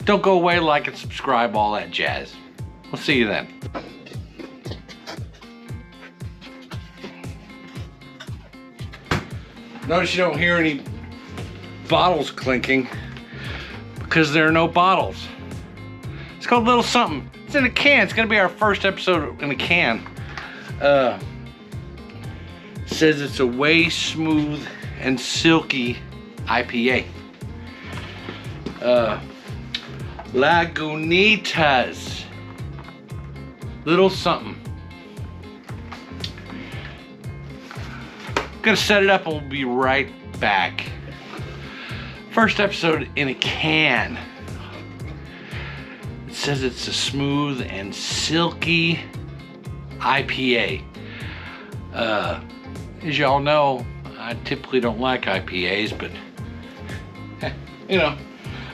Don't go away, like and subscribe, all that jazz. We'll see you then. Notice you don't hear any bottles clinking because there are no bottles. It's called Little Something. It's in a can. It's gonna be our first episode in a can. Says it's a way smooth and silky IPA. Lagunitas. Little Something. Gonna set it up and we'll be right back. First episode in a can. It says it's a smooth and silky IPA. As y'all know, I typically don't like IPAs, but you know,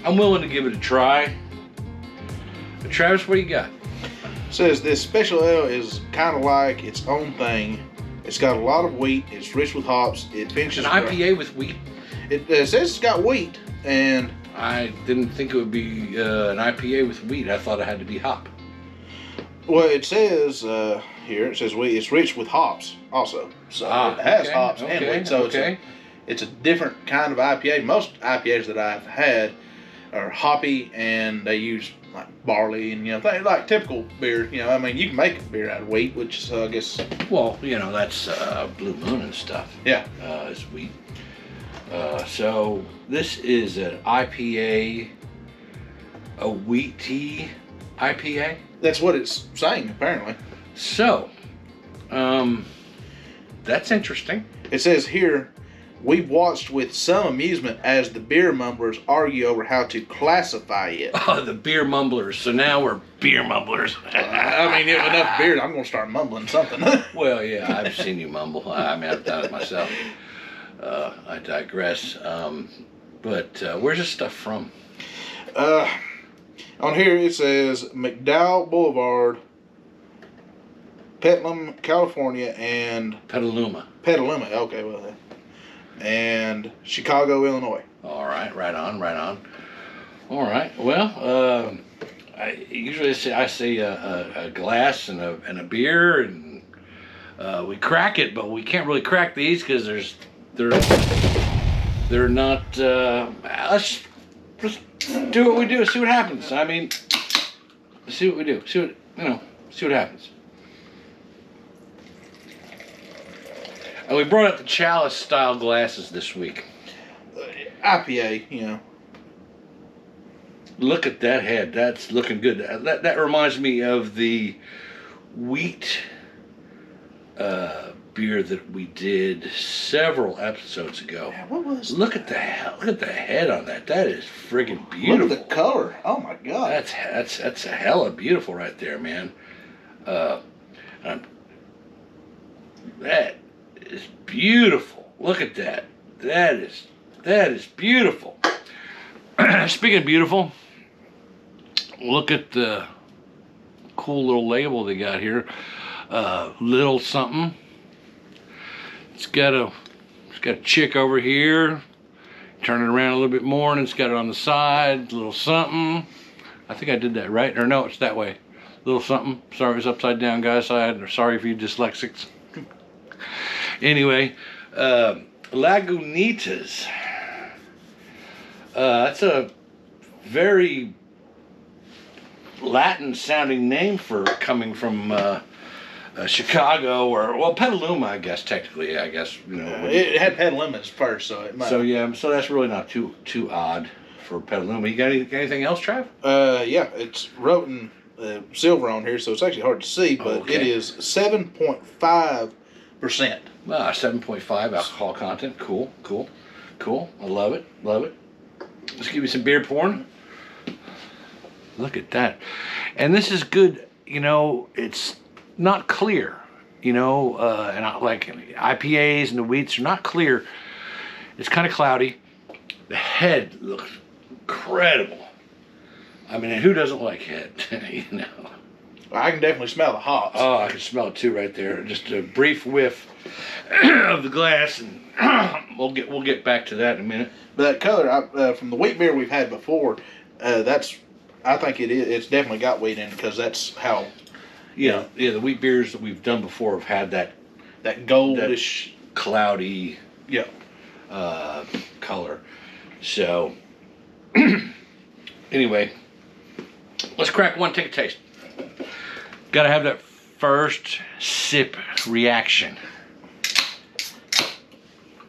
I'm willing to give it a try. But Travis, what do you got? It says this special ale is kind of like its own thing. It's got a lot of wheat. It's rich with hops. It finishes An IPA with wheat? It says it's got wheat, and I didn't think it would be an IPA with wheat. I thought it had to be hop. Well, it says here, it says wheat. It's rich with hops also. So it has hops and wheat. So it's a different kind of IPA. Most IPAs that I've had are hoppy, and they use like barley and things like typical beer. I mean, you can make a beer out of wheat, which is I guess. Well, that's Blue Moon and stuff. Yeah, is wheat. So this is an IPA, a wheat tea IPA. That's what it's saying apparently. So, that's interesting. It says here, we've watched with some amusement as the beer mumblers argue over how to classify it. Oh, the beer mumblers. So now we're beer mumblers. I mean, if enough beer, I'm going to start mumbling something. Well, yeah, I've seen you mumble. I mean, I've done it myself. I digress. But where's this stuff from? On here it says McDowell Boulevard, Petaluma, California, and Petaluma. Okay, well, and Chicago, Illinois. All right, right on. All right. Well, I usually say a glass and a beer, and we crack it, but we can't really crack these because they're not. Let's just do what we do. See what happens. I mean, see what we do. See what happens. And we brought up the chalice style glasses this week. IPA, Look at that head. That's looking good. That reminds me of the wheat beer that we did several episodes ago. Yeah, what was Look at the head on that. That is friggin' beautiful. Look at the color. Oh my god. That's a hella beautiful right there, man. That is beautiful. Look at that. That is beautiful. Speaking of beautiful, look at the cool little label they got here. Little something. It's got a chick over here. Turn it around a little bit more, and it's got it on the side. Little something. I think I did that right. Or no, it's that way. Little something. Sorry, it was upside down, guys. Sorry for you dyslexics. Anyway, Lagunitas. That's a very Latin-sounding name for coming from Chicago or Petaluma, I guess. Technically, it had Petalumas first, so it might. So that's really not too odd for Petaluma. You got anything else, Trav? Yeah, it's wrote in silver on here, so it's actually hard to see, but It is 7.5%. 7.5 alcohol content. Cool. I love it. Let's give you some beer porn. Look at that. And this is good. It's not clear. And I like IPAs and the wheats are not clear. It's kind of cloudy. The head looks incredible. I mean, who doesn't like head? I can definitely smell the hops. Oh, I can smell it too right there. Just a brief whiff of the glass, and we'll get back to that in a minute. But that color, from the wheat beer we've had before, that's I think it is. It's definitely got wheat in it because that's how. Yeah, the wheat beers that we've done before have had that goldish, cloudy, yeah, color. So, anyway, let's crack one. Take a taste. Got to have that first sip reaction.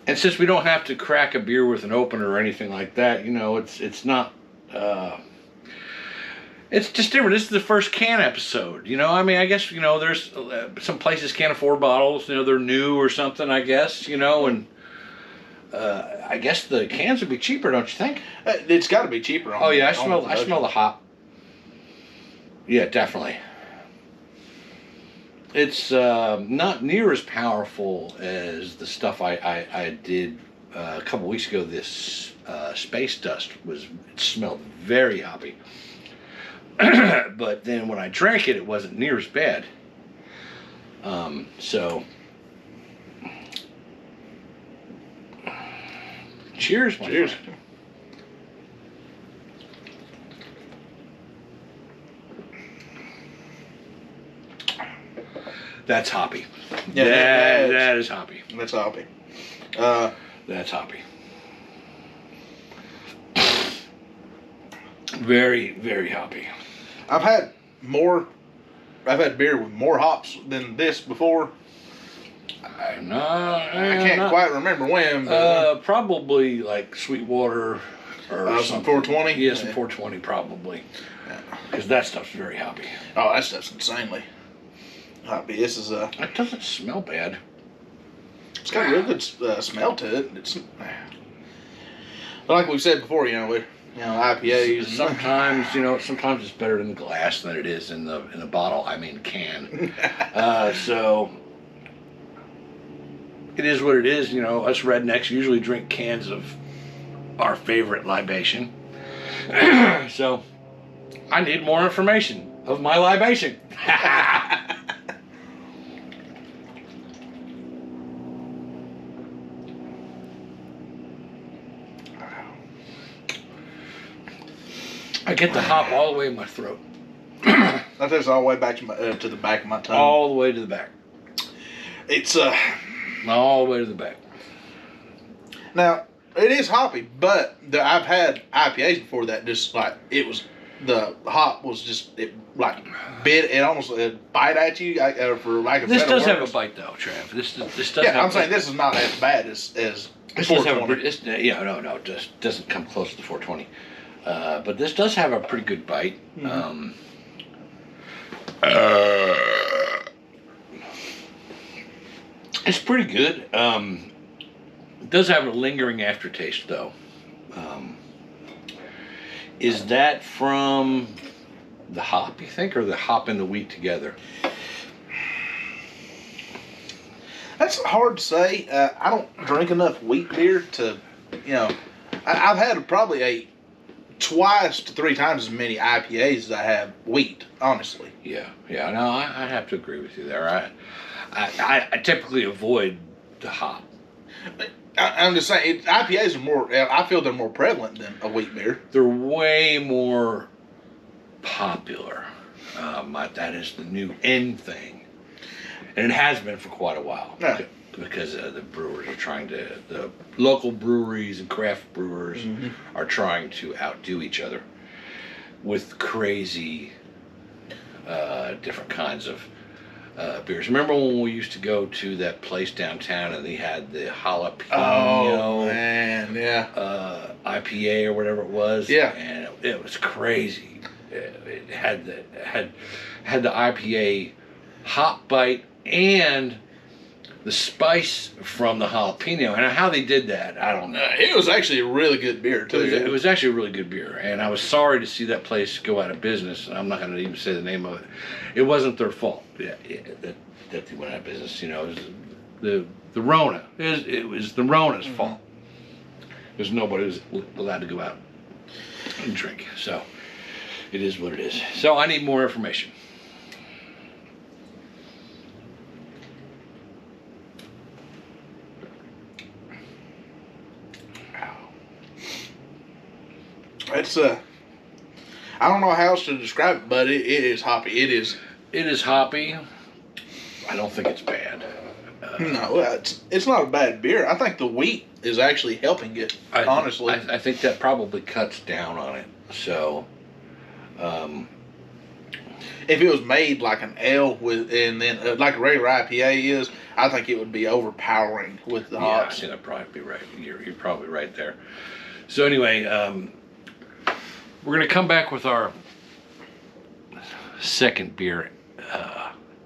And since we don't have to crack a beer with an opener or anything like that, it's not. It's just different. This is the first can episode, I guess, there's some places can't afford bottles, they're new or something, I guess, and I guess the cans would be cheaper, don't you think? It's got to be cheaper. Oh yeah, I smell the hop. Yeah, definitely. It's not near as powerful as the stuff I did a couple weeks ago. This Space Dust it smelled very hoppy. But then when I drank it, it wasn't near as bad. So, cheers, my cheers. friend. That's hoppy. Yeah, that is hoppy. That's hoppy. That's hoppy. Very, very hoppy. I've had beer with more hops than this before. I can't quite remember when. But, probably like Sweetwater or some 420. Yeah, some 420 probably. Because that stuff's very hoppy. Oh, that stuff's insanely hoppy. This is It doesn't smell bad. It's got a real good smell to it. It's like we said before. IPAs. Sometimes it's better in the glass than it is in the bottle. I mean, can. So it is what it is. Us rednecks usually drink cans of our favorite libation. So I need more information of my libation. I get the hop all the way in my throat. That takes all the way back to the back of my tongue. All the way to the back. It's all the way to the back. Now it is hoppy, but I've had IPAs before that just like the hop was just bit. It almost bite at you for lack of. This better does words. have a bite though, Trav. This does. Yeah, I'm saying this is not as bad as. This does have it just doesn't come close to the 420. But this does have a pretty good bite. Mm-hmm. It's pretty good. It does have a lingering aftertaste, though. Is that from the hop, you think, or the hop and the wheat together? That's hard to say. I don't drink enough wheat beer to, I've had probably twice to 3 times as many IPAs as I have wheat, honestly. Yeah. No, I have to agree with you there. I typically avoid the hop. I'm just saying, IPAs are more. I feel they're more prevalent than a wheat beer. They're way more popular. That is the new end thing, and it has been for quite a while. Yeah. Because the brewers are the local breweries and craft brewers are trying to outdo each other with crazy different kinds of beers. Remember when we used to go to that place downtown and they had the jalapeno IPA or whatever it was? Yeah. And it was crazy. It had the IPA hop bite and the spice from the jalapeno. And how they did that, I don't know. It was actually a really good beer, too. It was actually a really good beer. And I was sorry to see that place go out of business. I'm not going to even say the name of it. It wasn't their fault that they went out of business. It was the Rona. It was the Rona's fault. Because nobody was allowed to go out and drink. So it is what it is. So I need more information. It's I don't know how else to describe it, but it is hoppy. It is. It is hoppy. I don't think it's bad. No, it's not a bad beer. I think the wheat is actually helping it. Honestly, I think that probably cuts down on it. So, if it was made like an ale and then like a regular IPA is, I think it would be overpowering with the hops. I think I'd probably be right. You're probably right there. So anyway, we're gonna come back with our second beer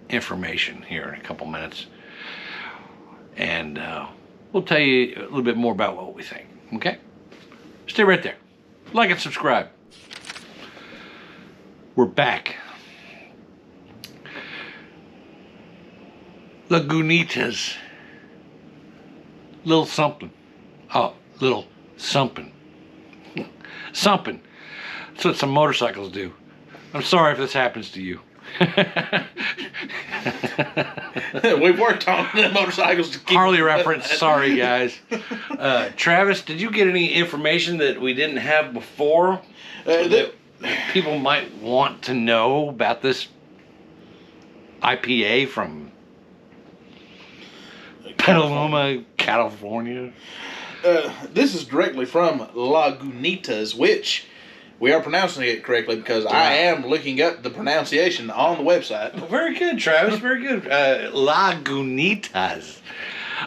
information here in a couple minutes. And we'll tell you a little bit more about what we think. Okay? Stay right there. Like and subscribe. We're back. Lagunitas. Little something. Oh, little something. Something. That's what some motorcycles do. I'm sorry if this happens to you. We've worked on the motorcycles to keep Harley reference. Sorry, guys. Travis, did you get any information that we didn't have before that people might want to know about this IPA from Petaluma, California? This is directly from Lagunitas, which we are pronouncing it correctly because I am looking up the pronunciation on the website. Oh, very good, Travis. Very good. Lagunitas.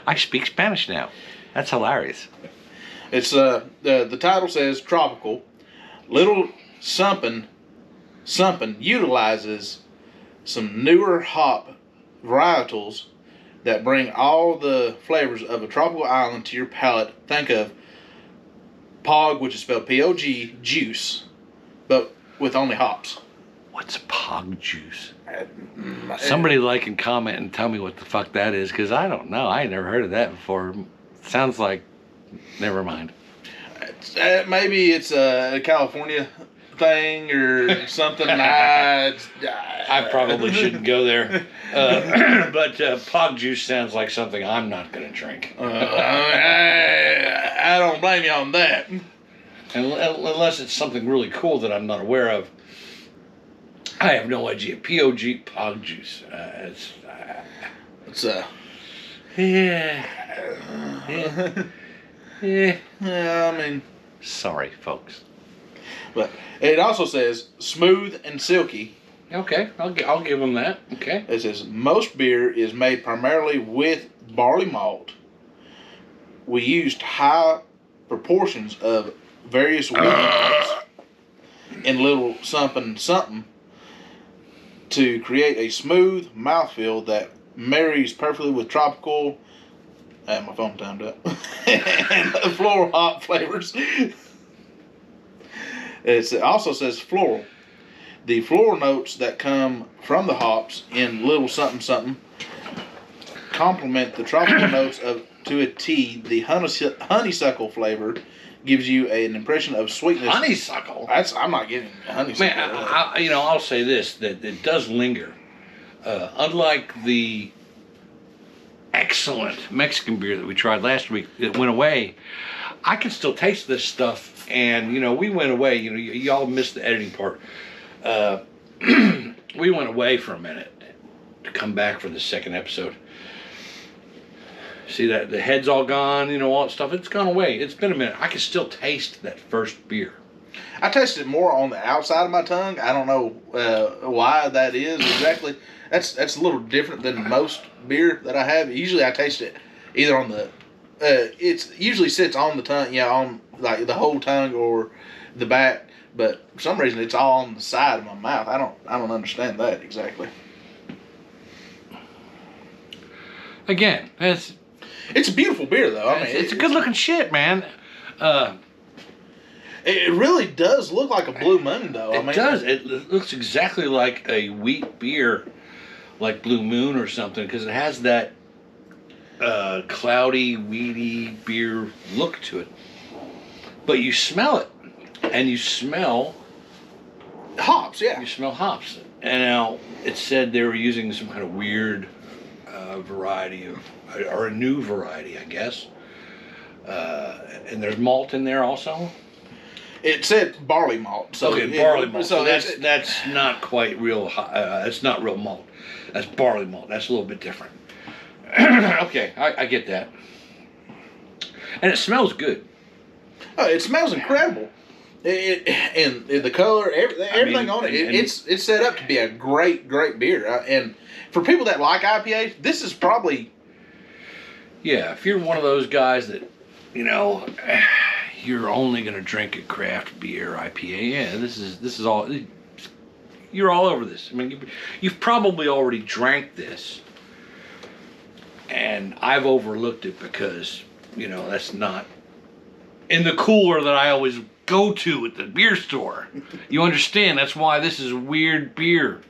I speak Spanish now. That's hilarious. It's the title says tropical. Little something utilizes some newer hop varietals that bring all the flavors of a tropical island to your palate. Think of Pog, which is spelled P-O-G, juice, but with only hops. What's Pog juice? Somebody like and comment and tell me what the fuck that is, because I don't know. I ain't never heard of that before. Sounds like, never mind. Maybe it's a California thing or something. I probably shouldn't go there. But Pog juice sounds like something I'm not going to drink. I don't blame you on that. Unless it's something really cool that I'm not aware of. I have no idea. P-O-G, Pog juice. Yeah. I mean, sorry, folks. But it also says smooth and silky. Okay, I'll give them that. Okay. It says most beer is made primarily with barley malt. We used high proportions of various wheat malts in little something to create a smooth mouthfeel that marries perfectly with tropical. My phone timed up. And floral hop flavors. It also says floral. The floral notes that come from the hops in little something complement the tropical notes to a T. The honeysuckle flavor gives you an impression of sweetness. Honeysuckle? I'm not getting honeysuckle. Man, I'll say this, that it does linger. Unlike the excellent Mexican beer that we tried last week that went away, I can still taste this stuff. And, we went away. Y'all missed the editing part. We went away for a minute to come back for the second episode. See that the head's all gone, all that stuff. It's gone away. It's been a minute. I can still taste that first beer. I tasted it more on the outside of my tongue. I don't know why that is exactly. That's a little different than most beer that I have. Usually I taste it either on the. It usually sits on the tongue, on like the whole tongue or the back. But for some reason, it's all on the side of my mouth. I don't understand that exactly. Again, it's a beautiful beer, though. I mean, it's a good looking shit, man. It really does look like a Blue Moon, though. It does. It looks exactly like a wheat beer, like Blue Moon or something, because it has that cloudy, weedy beer look to it. But you smell it, and you smell hops. Yeah, you smell hops. And now it said they were using some kind of weird variety or a new variety, I guess. And there's malt in there also. It said barley malt. So okay, barley malt. So that's not quite real. That's not real malt. That's barley malt. That's a little bit different. Okay, I get that. And it smells good. Oh, it smells incredible. And the color, everything on it. It's set up to be a great beer. And for people that like IPAs, this is probably. Yeah, if you're one of those guys that, you're only gonna drink a craft beer IPA. Yeah, this is all. You're all over this. I mean, you've probably already drank this, and I've overlooked it because that's not in the cooler that I always go to at the beer store. You understand? That's why this is weird beer.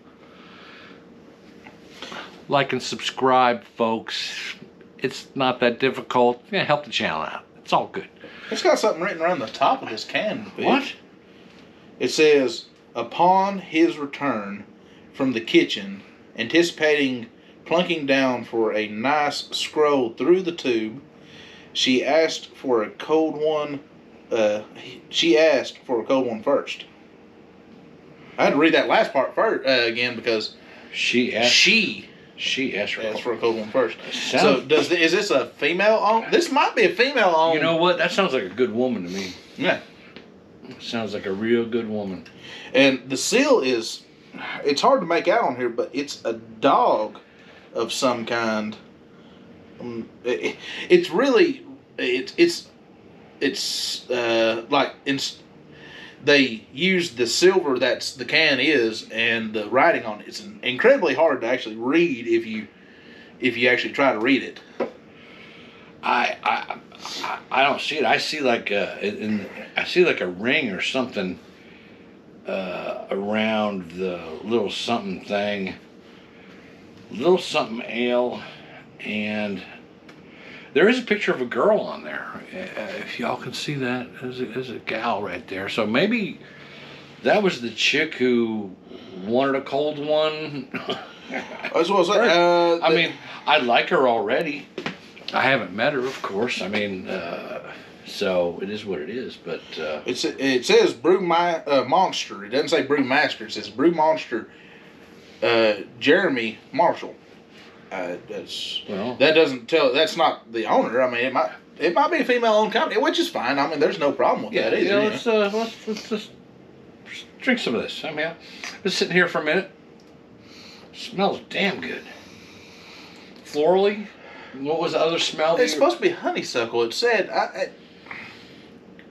Like and subscribe, folks. It's not that difficult. Yeah, help the channel out. It's all good. It's got something written around the top of this can. What? It says, upon his return from the kitchen, anticipating plunking down for a nice scroll through the tube, she asked for a cold one. She asked for a cold one first. I had to read that last part first again because she asked for a cold one first. So is this a female owned? This might be a female owned. You know what? That sounds like a good woman to me. Yeah. Sounds like a real good woman. And the seal is, it's hard to make out on here, but it's a dog of some kind. It's really, they use the silver that's the can is and the writing on it. It's incredibly hard to actually read if you actually try to read it. I don't see it. I see like a ring or something around the little something thing, little something ale, and there is a picture of a girl on there. If y'all can see that, there's a gal right there. So maybe that was the chick who wanted a cold one. As well as I mean, I like her already. I haven't met her, of course. I mean, so it is what it is. But it says Brew Monster. It doesn't say Brew Master. It says Brew Monster. Jeremy Marshall. That doesn't tell. That's not the owner. I mean, it might be a female-owned company, which is fine. I mean, there's no problem with that either. Let's just drink some of this. I mean, just sitting here for a minute. Smells damn good. Florally. What was the other smell? It's supposed to be honeysuckle. It said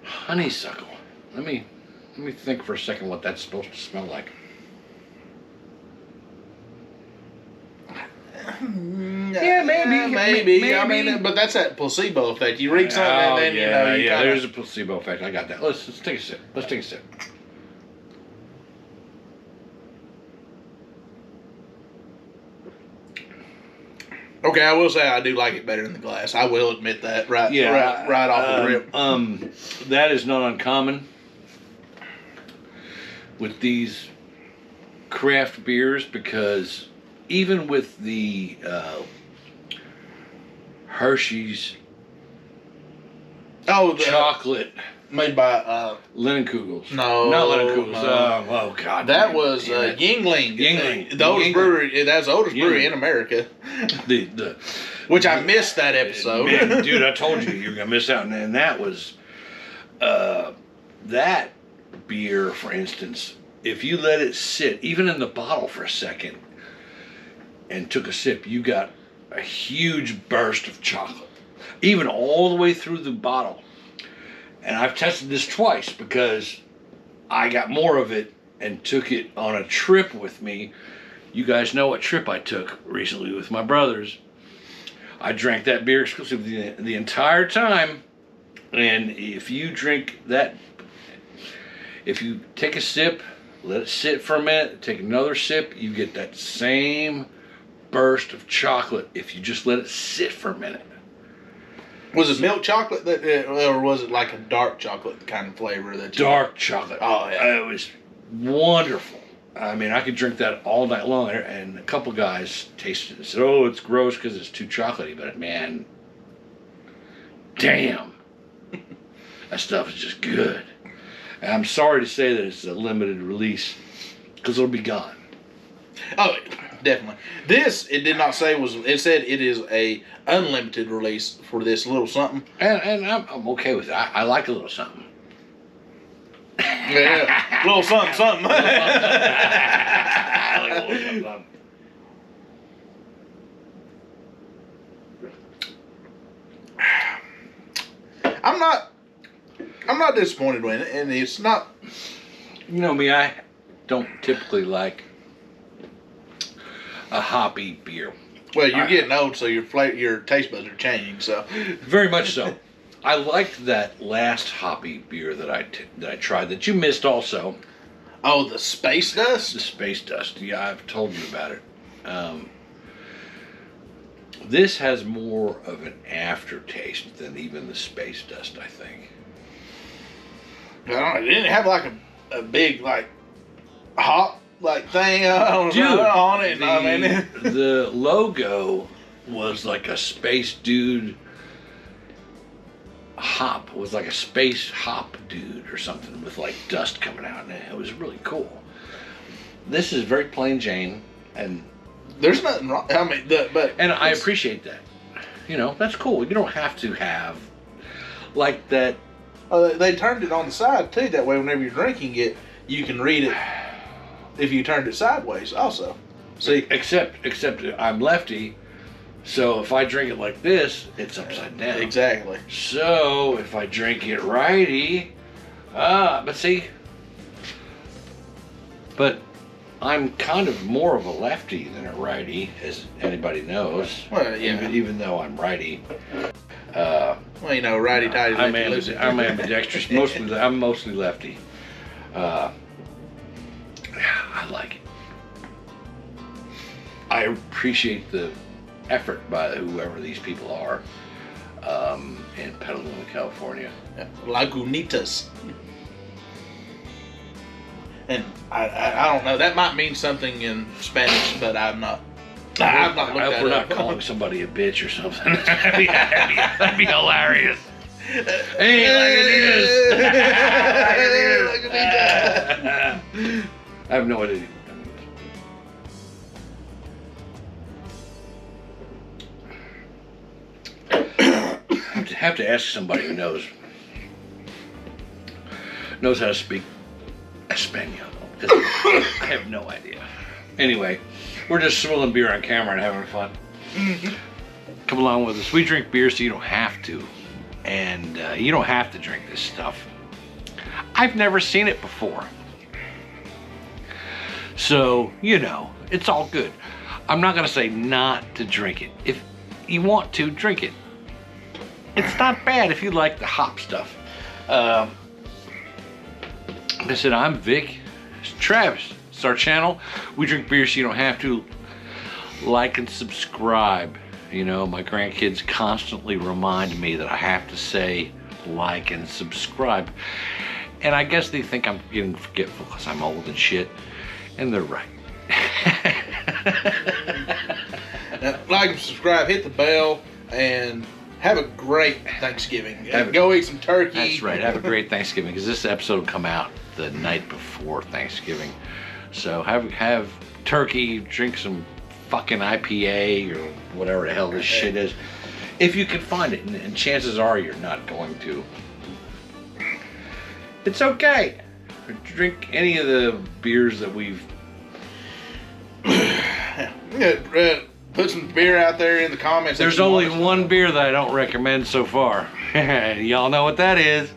honeysuckle. Let me think for a second what that's supposed to smell like. Yeah, maybe. I mean, but that's that placebo effect. You read something and then you kinda... There's a placebo effect. I got that. Let's take a sip. Let's take a sip. Okay, I will say I do like it better in the glass. I will admit that right off the rip. That is not uncommon with these craft beers because even with the Hershey's chocolate made by Leinenkugels. No, not Leinenkugels. No. Oh God, that was Yingling. Yingling, the oldest brewery. That's the oldest brewery in America. Which I missed that episode. Man, dude, I told you were gonna miss out, and that was that beer, for instance. If you let it sit, even in the bottle for a second, and took a sip, you got a huge burst of chocolate, even all the way through the bottle. And I've tested this twice because I got more of it and took it on a trip with me. You guys know what trip I took recently with my brothers. I drank that beer exclusively the entire time. And if you drink that, if you take a sip, let it sit for a minute, take another sip, you get that same burst of chocolate if you just let it sit for a minute. Was it milk chocolate or was it like a dark chocolate kind of flavor? Dark chocolate. Oh yeah, it was wonderful. I mean, I could drink that all night long. And a couple guys tasted it and said, "Oh, it's gross because it's too chocolatey." But man, damn, that stuff is just good. And I'm sorry to say that it's a limited release because it'll be gone. Oh, definitely. This, it did not say was. It said it is a unlimited release for this little something. And I'm okay with that. I like a little something. Yeah, little something, something. I like a little something, something. I'm not disappointed with it, and it's not. You know me, I don't typically like a hoppy beer. Well, you're getting old, so your taste buds are changing. So very much so. I liked that last hoppy beer that I tried that you missed also. Oh, the Space Dust? The Space Dust. Yeah, I've told you about it. This has more of an aftertaste than even the Space Dust, I think. I don't know. It didn't have like a big like hop like thing on it. The logo was like a space dude hop. It was like a space hop dude or something with like dust coming out, and it was really cool. This is very plain Jane, and there's nothing wrong. I mean, and I appreciate that. You know, that's cool. You don't have to have like that. They turned it on the side too. That way, whenever you're drinking it, you can read it. If you turned it sideways, also. See, except I'm lefty, so if I drink it like this, it's upside down. Exactly. So if I drink it righty, but I'm kind of more of a lefty than a righty, as anybody knows. Well, yeah. Even though I'm righty. Well, you know, righty tighty. I'm ambidextrous. I'm mostly lefty. I like it. I appreciate the effort by whoever these people are in Petaluma, California. Lagunitas. And I don't know. That might mean something in Spanish, but I've not looked I hope that we're up. not calling somebody a bitch or something. That'd be hilarious. Hey, Lagunitas! I have no idea. I have to ask somebody who knows how to speak Espanol, because I have no idea. Anyway, we're just swilling beer on camera and having fun. Mm-hmm. Come along with us. We drink beer so you don't have to, and you don't have to drink this stuff. I've never seen it before, so you know it's all good. I'm not gonna say not to drink it. If you want to, drink it. It's not bad if you like the hop stuff. Like I said, I'm Vic. It's Travis. It's our channel. We drink beer so you don't have to. Like and subscribe. You know, my grandkids constantly remind me that I have to say like and subscribe. And I guess they think I'm getting forgetful because I'm old and shit. And they're right. Now, like and subscribe, hit the bell, and have a great Thanksgiving. Go eat some turkey. That's right. Have a great Thanksgiving, because this episode will come out the night before Thanksgiving. So have turkey, drink some fucking IPA or whatever the hell this shit is, if you can find it. And chances are you're not going to. It's okay. Drink any of the beers that we've. Put some beer out there in the comments. There's only one beer that I don't recommend so far. Y'all know what that is.